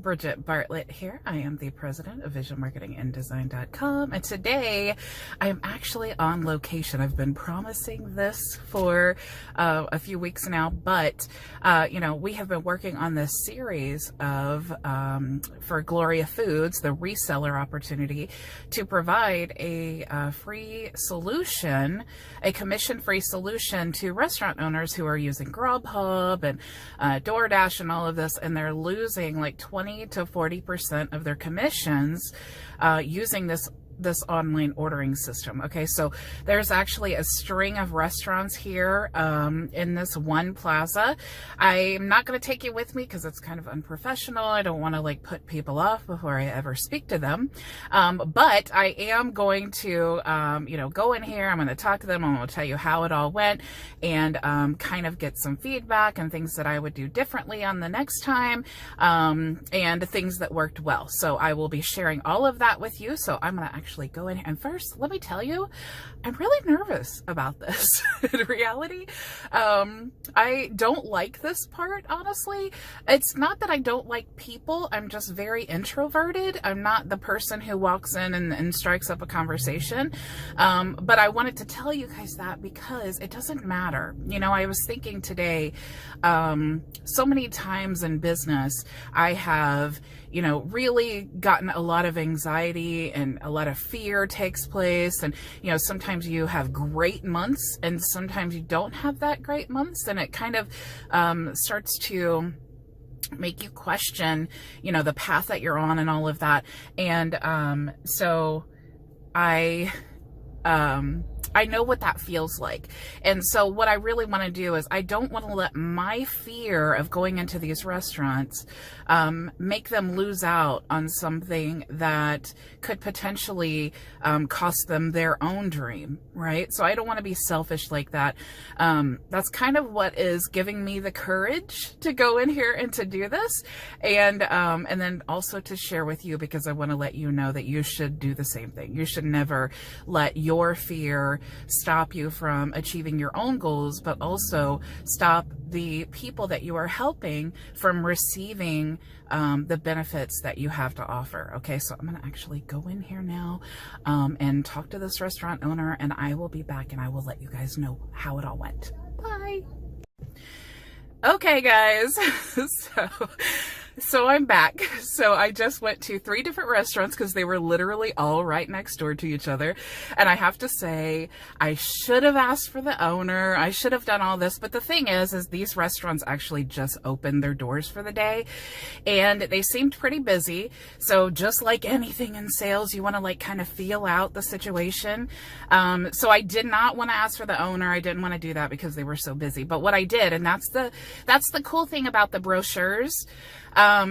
Bridget Bartlett here. I am the president of visualmarketinganddesign.com, and today I am actually on location. I've been promising this for a few weeks now, but we have been working on this series of for Gloria Foods, the reseller opportunity, to provide a free solution, a commission-free solution to restaurant owners who are using Grubhub and DoorDash and all of this, and they're losing like 20 to 40% of their commissions using this online ordering system. Okay, so there's actually a string of restaurants here in this one plaza. I'm not going to take you with me because it's kind of unprofessional. I don't want to like put people off before I ever speak to them. But I am going to, go in here. I'm going to talk to them. I'm going to tell you how it all went and kind of get some feedback and things that I would do differently on the next time and things that worked well. So I will be sharing all of that with you. So I'm going to actually go in here. And first, let me tell you, I'm really nervous about this. In reality, I don't like this part, honestly. It's not that I don't like people. I'm just very introverted. I'm not the person who walks in and strikes up a conversation. But I wanted to tell you guys that because it doesn't matter. I was thinking today, so many times in business, I have, really gotten a lot of anxiety and a lot of fear takes place. And, sometimes you have great months and sometimes you don't have that great months. And it kind of starts to make you question, the path that you're on and all of that. And so I know what that feels like. And so what I really want to do is I don't want to let my fear of going into these restaurants make them lose out on something that could potentially cost them their own dream, right? So I don't want to be selfish like that. That's kind of what is giving me the courage to go in here and to do this. And then also to share with you, because I want to let you know that you should do the same thing. You should never let your fear stop you from achieving your own goals, but also stop the people that you are helping from receiving the benefits that you have to offer. Okay, so I'm going to actually go in here now and talk to this restaurant owner, and I will be back and I will let you guys know how it all went. Bye. Okay, guys. So I'm back. So I just went to 3 different restaurants because they were literally all right next door to each other. And I have to say, I should have asked for the owner. I should have done all this. But the thing is these restaurants actually just opened their doors for the day and they seemed pretty busy. So just like anything in sales, you want to like kind of feel out the situation. So I did not want to ask for the owner. I didn't want to do that because they were so busy. But what I did, and that's the cool thing about the brochures,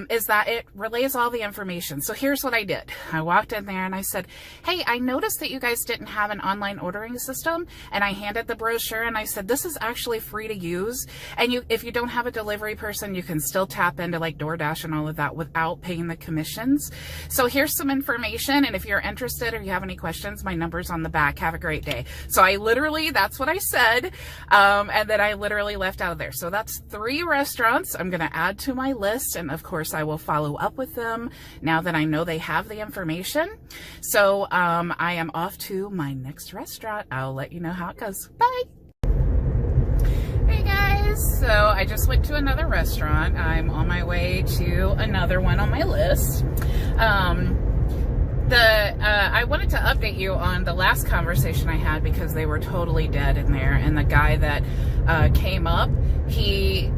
is that it relays all the information. So here's what I did. I walked in there and I said, hey, I noticed that you guys didn't have an online ordering system. And I handed the brochure and I said, this is actually free to use. And if you don't have a delivery person, you can still tap into like DoorDash and all of that without paying the commissions. So here's some information. And if you're interested or you have any questions, my number's on the back. Have a great day. So that's what I said. And then I literally left out of there. So that's 3 restaurants I'm going to add to my list. And of course, I will follow up with them now that I know they have the information. So I am off to my next restaurant. I'll let you know how it goes. Bye. Hey guys, so I just went to another restaurant. I'm on my way to another one on my list. I wanted to update you on the last conversation I had because they were totally dead in there. And the guy that came up, he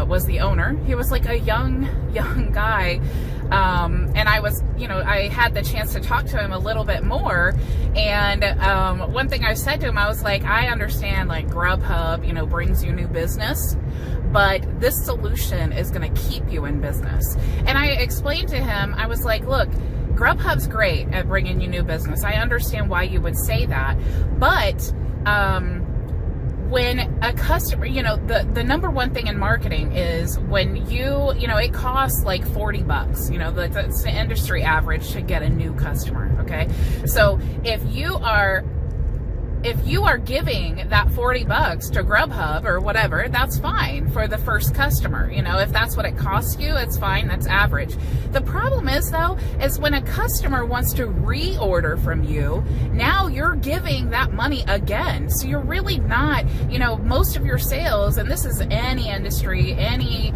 was the owner. He was like a young guy. And I was, I had the chance to talk to him a little bit more. And one thing I said to him, I was like, I understand like Grubhub, brings you new business, but this solution is going to keep you in business. And I explained to him, I was like, look, Grubhub's great at bringing you new business. I understand why you would say that, but when a customer, the number one thing in marketing is when it costs like $40, that's the industry average to get a new customer. Okay. So if you are if you are giving that 40 bucks to Grubhub or whatever, that's fine for the first customer. You know, if that's what it costs you, it's fine. That's average. The problem is, though, is when a customer wants to reorder from you, now you're giving that money again. So you're really not, you know, most of your sales, and this is any industry, any,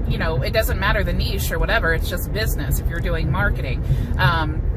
you know, it doesn't matter the niche or whatever, it's just business. If you're doing marketing,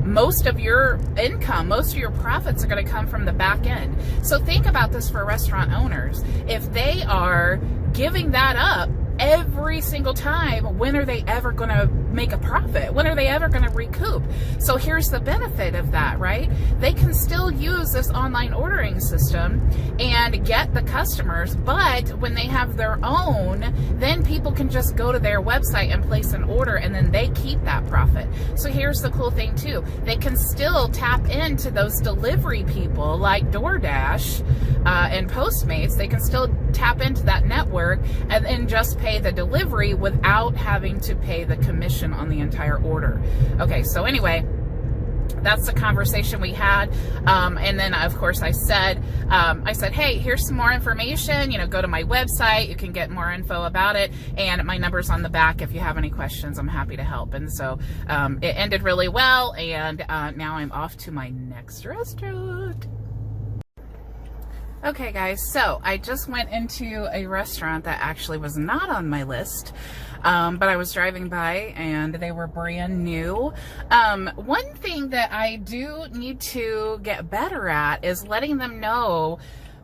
most of your income, most of your profits are going to come from the back end. So think about this for restaurant owners. If they are giving that up every single time, when are they ever going to make a profit? When are they ever going to recoup? So here's the benefit of that, right? They can still use this online ordering system and get the customers, but when they have their own, then people can just go to their website and place an order, and then they keep that profit. So here's the cool thing too. They can still tap into those delivery people like DoorDash and Postmates. They can still tap into that network and then just pay the delivery without having to pay the commission on the entire order. Okay, so anyway, that's the conversation we had. And then of course I said, hey, here's some more information, you know, go to my website, you can get more info about it, and my number's on the back. If you have any questions, I'm happy to help. And so it ended really well, and now I'm off to my next restaurant. Okay guys, so I just went into a restaurant that actually was not on my list, but I was driving by and they were brand new. One thing that I do need to get better at is letting them know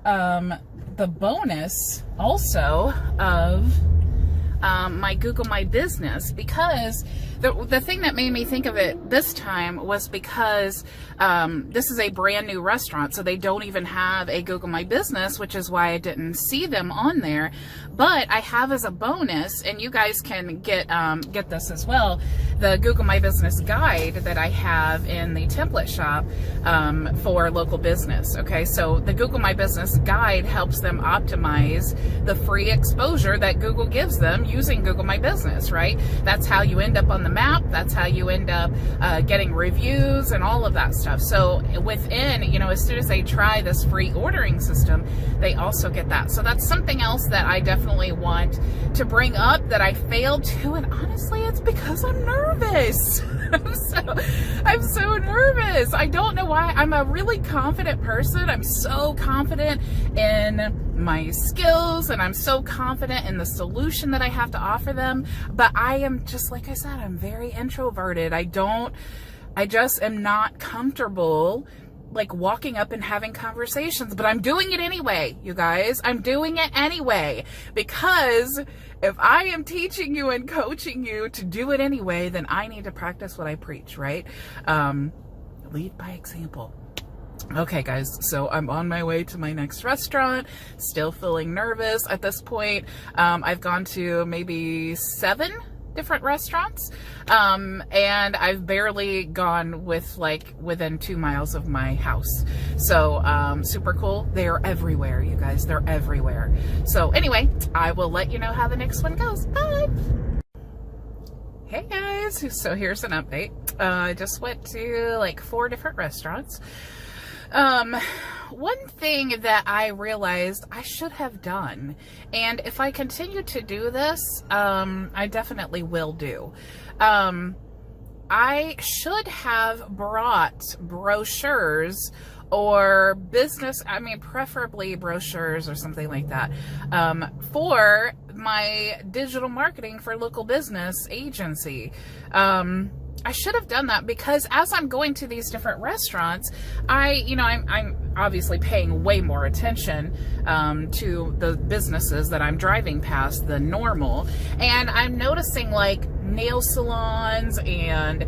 the bonus also of my Google My Business, because the thing that made me think of it this time was because this is a brand new restaurant, so they don't even have a Google My Business, which is why I didn't see them on there. But I have as a bonus, and you guys can get this as well, the Google My Business guide that I have in the template shop for local business. Okay, so the Google My Business guide helps them optimize the free exposure that Google gives them using Google My Business, right? That's how you end up on the map. That's how you end up getting reviews and all of that stuff. So within, you know, as soon as they try this free ordering system, they also get that. So that's something else that I definitely want to bring up that I failed to, and honestly, it's because I'm nervous. I'm so nervous. I don't know why. I'm a really confident person. I'm so confident in my skills, and I'm so confident in the solution that I have to offer them. But I am just, like I said, I'm very introverted. I just am not comfortable like walking up and having conversations, but I'm doing it anyway, you guys. I'm doing it anyway, because if I am teaching you and coaching you to do it anyway, then I need to practice what I preach, right? Lead by example. Okay guys, so I'm on my way to my next restaurant, still feeling nervous at this point. I've gone to maybe 7 different restaurants, and I've barely gone within 2 miles of my house. So super cool. They are everywhere, you guys. They're everywhere. So anyway, I will let you know how the next one goes. Bye. Hey guys, so here's an update. I just went to like 4 different restaurants. One thing that I realized I should have done, and if I continue to do this, I definitely will do. I should have brought brochures or business, I mean, preferably brochures or something like that, for my digital marketing for local business agency. I should have done that, because as I'm going to these different restaurants, I'm obviously paying way more attention to the businesses that I'm driving past than normal. And I'm noticing like nail salons and,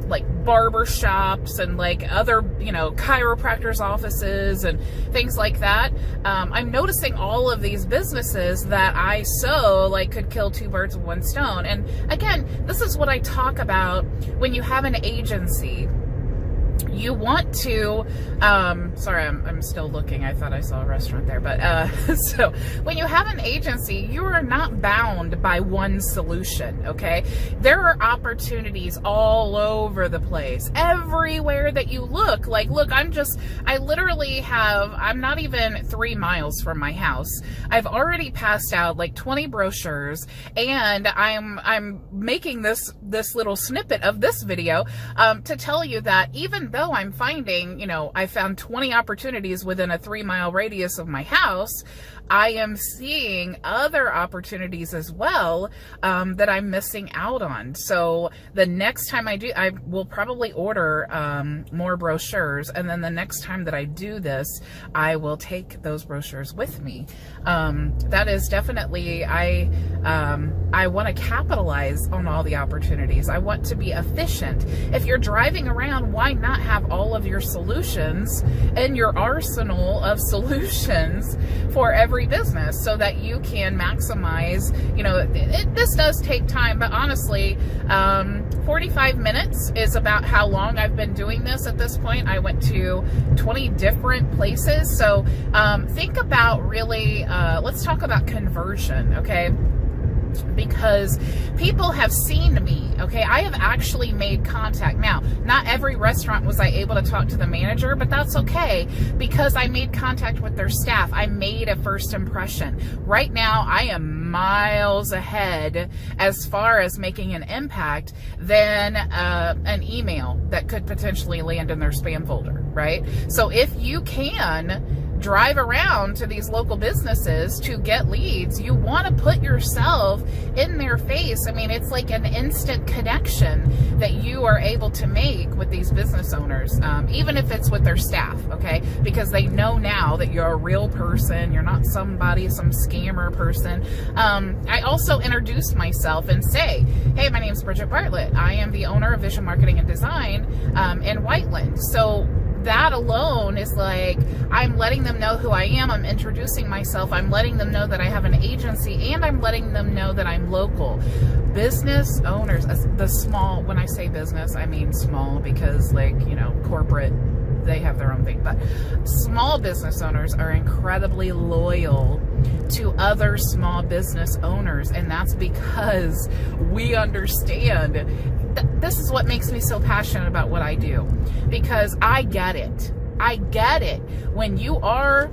like barber shops and like other, chiropractors' offices and things like that. I'm noticing all of these businesses that I could kill 2 birds with 1 stone. And again, this is what I talk about when you have an agency. you want to, sorry, I'm still looking. I thought I saw a restaurant there, but, so when you have an agency, you are not bound by one solution, okay? There are opportunities all over the place, everywhere that you look. Like, look, I literally I'm not even 3 miles from my house. I've already passed out like 20 brochures, and I'm making this little snippet of this video, to tell you that even though I'm finding, I found 20 opportunities within a 3-mile radius of my house, I am seeing other opportunities as well, that I'm missing out on. So the next time I do, I will probably order more brochures, and then the next time that I do this, I will take those brochures with me. That is definitely, I want to capitalize on all the opportunities. I want to be efficient. If you're driving around, why not have all of your solutions in your arsenal of solutions for every business, so that you can maximize, this does take time, but honestly, 45 minutes is about how long I've been doing this at this point. I went to 20 different places. So think about really, let's talk about conversion, okay? Because people have seen me, okay? I have actually made contact. Now, not every restaurant was I able to talk to the manager, but that's okay, because I made contact with their staff. I made a first impression. Right now, I am miles ahead as far as making an impact than an email that could potentially land in their spam folder, right? So if you can drive around to these local businesses to get leads, you want to put yourself in their face. I mean, it's like an instant connection that you are able to make with these business owners, even if it's with their staff, okay? Because they know now that you're a real person, you're not some scammer person. I also introduce myself and say, hey, my name is Bridget Bartlett. I am the owner of Vision Marketing and Design in Whiteland. So that alone is like, I'm letting them know who I am. I'm introducing myself. I'm letting them know that I have an agency, and I'm letting them know that I'm local. Business owners, the small, when I say business, I mean small, because like, corporate, they have their own thing, but small business owners are incredibly loyal to other small business owners, and that's because we understand. This is what makes me so passionate about what I do, because I get it. I get it. When you are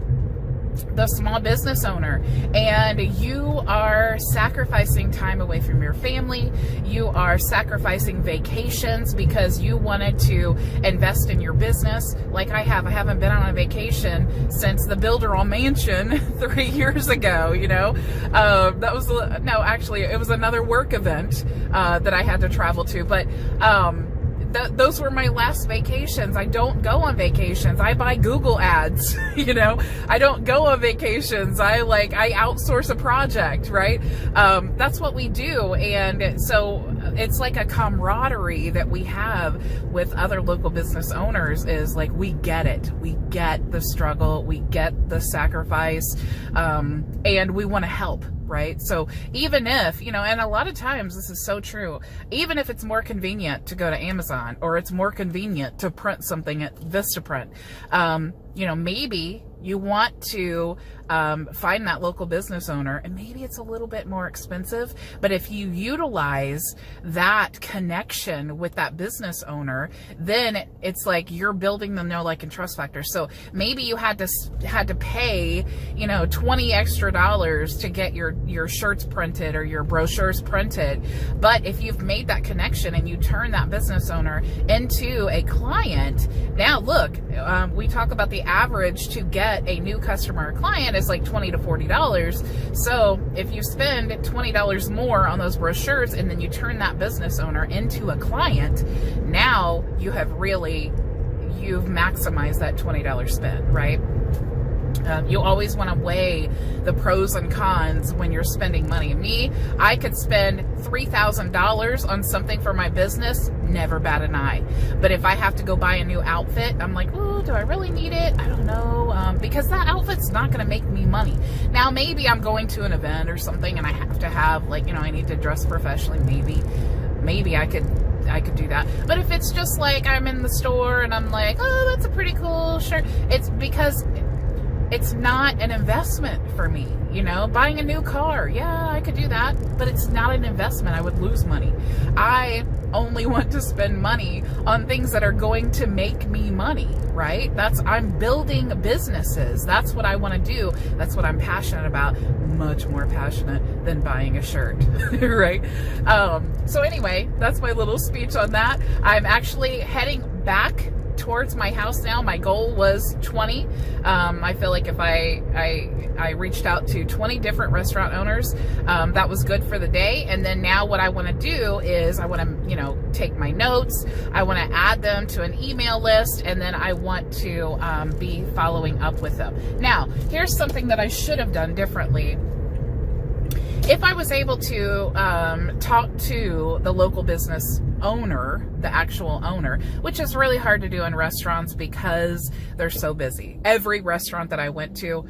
the small business owner and you are sacrificing time away from your family, you are sacrificing vacations because you wanted to invest in your business. Like I haven't been on a vacation since the Builder Mansion 3 years ago, that was, no, actually it was another work event that I had to travel to, but those were my last vacations. I don't go on vacations. I buy Google ads, I don't go on vacations. I outsource a project, right? That's what we do. And so it's like a camaraderie that we have with other local business owners, is like, we get it. We get the struggle. We get the sacrifice. And we want to help. Right? So even if, and a lot of times this is so true, even if it's more convenient to go to Amazon, or it's more convenient to print something at Vistaprint, maybe you want to find that local business owner, and maybe it's a little bit more expensive, but if you utilize that connection with that business owner, then it's like you're building the know, like, and trust factor. So maybe you had to pay, $20 extra to get your shirts printed or your brochures printed. But if you've made that connection and you turn that business owner into a client, now look, we talk about the average to get a new customer or client is like $20 to $40. So if you spend $20 more on those brochures and then you turn that business owner into a client, now you've maximized that $20 spend, right? You always want to weigh the pros and cons when you're spending money. I could spend $3,000 on something for my business, never bat an eye. But if I have to go buy a new outfit, I'm like, oh, do I really need it? I don't know, because that outfit's not going to make me money. Now, maybe I'm going to an event or something and I have to have, I need to dress professionally. Maybe I could I could do that. But if it's just like I'm in the store and I'm like, oh, that's a pretty cool shirt, it's because it's not an investment for me. You know, buying a new car, yeah, I could do that, but it's not an investment. I would lose money. I only want to spend money on things that are going to make me money, right? I'm building businesses. That's what I want to do. That's what I'm passionate about. Much more passionate than buying a shirt, right? So anyway, that's my little speech on that. I'm actually heading back towards my house now. My goal was 20. I feel like if I reached out to 20 different restaurant owners, that was good for the day. And then now what I want to do is I want to, you know, take my notes. I want to add them to an email list, and then I want to be following up with them. Now, here's something that I should have done differently. If I was able to talk to the local business owner, the actual owner, which is really hard to do in restaurants because they're so busy. Every restaurant that I went to,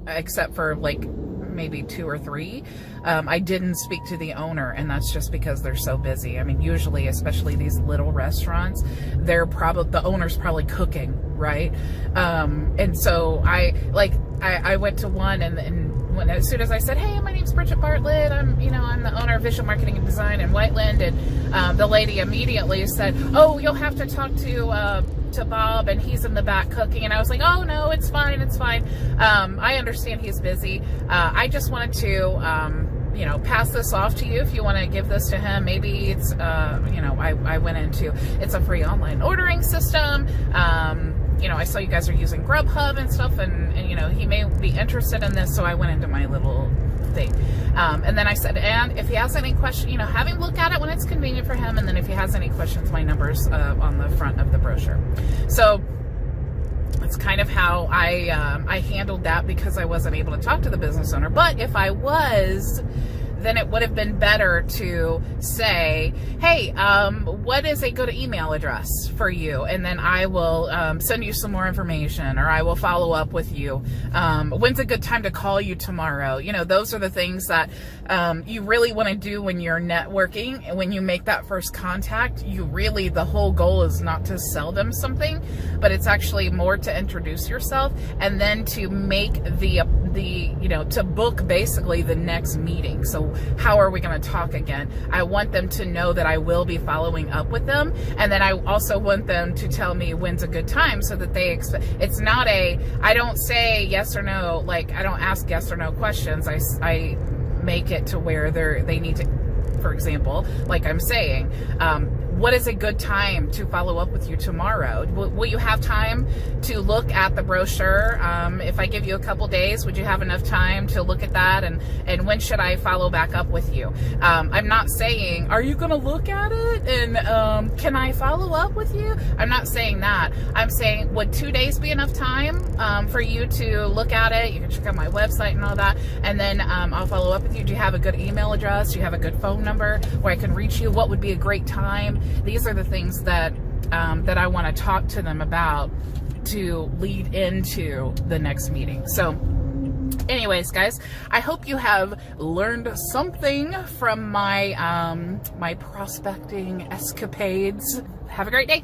except for like maybe 2 or 3, I didn't speak to the owner, and that's just because they're so busy. I mean, usually, especially these little restaurants, the owner's probably cooking, right? And so I went to one, and as soon as I said, hey, my name's Bridget Bartlett, I'm the owner of Visual Marketing and Design in Whiteland, and the lady immediately said, oh, you'll have to talk to Bob, and he's in the back cooking. And I was like, oh no, it's fine, it's fine. I understand he's busy. I just wanted to pass this off to you if you want to give this to him. Maybe it's I went into, it's a free online ordering system. I saw you guys are using Grubhub and stuff, and he may be interested in this, so I went into my little thing. And then I said, and if he has any question, have him look at it when it's convenient for him, and then if he has any questions, my number's on the front of the brochure. So that's kind of how I handled that, because I wasn't able to talk to the business owner. But if I was, then it would have been better to say, hey, what is a good email address for you? And then I will send you some more information, or I will follow up with you. When's a good time to call you tomorrow? Those are the things that you really want to do when you're networking. And when you make that first contact, the whole goal is not to sell them something, but it's actually more to introduce yourself, and then to make to book basically the next meeting. So how are we going to talk again? I want them to know that I will be following up with them, and then I also want them to tell me when's a good time, so that they it's not I don't say yes or no, like I don't ask yes or no questions. I make it to where they need to, for example, like I'm saying, what is a good time to follow up with you tomorrow? Will you have time to look at the brochure? If I give you a couple days, would you have enough time to look at that? And when should I follow back up with you? I'm not saying, are you going to look at it? And can I follow up with you? I'm not saying that. I'm saying, would 2 days be enough time for you to look at it? You can check out my website and all that. And then I'll follow up with you. Do you have a good email address? Do you have a good phone number where I can reach you? What would be a great time? These are the things that I want to talk to them about to lead into the next meeting. So anyways, guys, I hope you have learned something from my my prospecting escapades. Have a great day.